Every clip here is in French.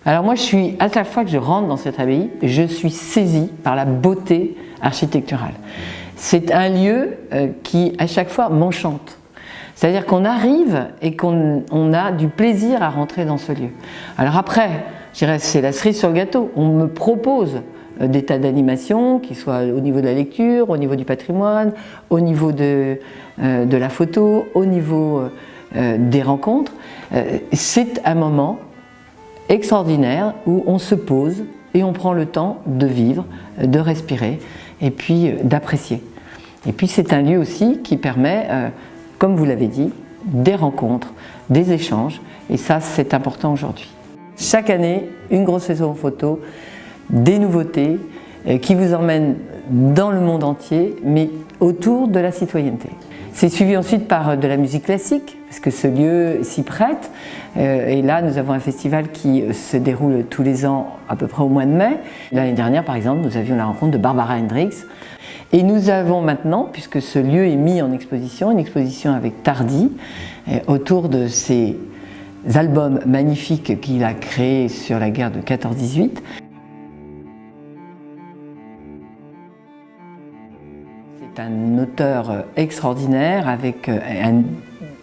Alors moi, à chaque fois que je rentre dans cette abbaye, je suis saisie par la beauté architecturale. C'est un lieu qui, à chaque fois, m'enchante. C'est-à-dire qu'on arrive et qu'on a du plaisir à rentrer dans ce lieu. Alors après, je dirais, c'est la cerise sur le gâteau. On me propose des tas d'animations, qui soient au niveau de la lecture, au niveau du patrimoine, au niveau de la photo, au niveau des rencontres. C'est un moment extraordinaire où on se pose et on prend le temps de vivre, de respirer et puis d'apprécier. Et puis c'est un lieu aussi qui permet, comme vous l'avez dit, des rencontres, des échanges, et ça c'est important aujourd'hui. Chaque année, une grosse saison photo, des nouveautés qui vous emmènent dans le monde entier, mais autour de la citoyenneté. C'est suivi ensuite par de la musique classique, parce que ce lieu s'y prête. Et là, nous avons un festival qui se déroule tous les ans, à peu près au mois de mai. L'année dernière, par exemple, nous avions la rencontre de Barbara Hendricks. Et nous avons maintenant, puisque ce lieu est mis en exposition, une exposition avec Tardy, autour de ces albums magnifiques qu'il a créés sur la guerre de 14-18. C'est un auteur extraordinaire, avec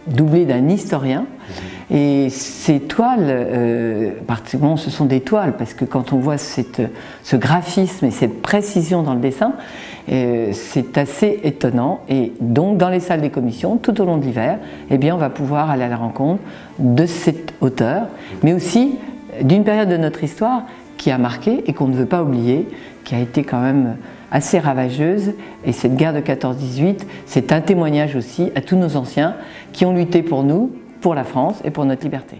doublé d'un historien. Et ces toiles, particulièrement, ce sont des toiles, parce que quand on voit ce graphisme et cette précision dans le dessin, c'est assez étonnant. Et donc, dans les salles des commissions, tout au long de l'hiver, eh bien, on va pouvoir aller à la rencontre de cet auteur, mais aussi d'une période de notre histoire qui a marqué et qu'on ne veut pas oublier, qui a été quand même assez ravageuse. Et cette guerre de 14-18, c'est un témoignage aussi à tous nos anciens qui ont lutté pour nous, pour la France et pour notre liberté.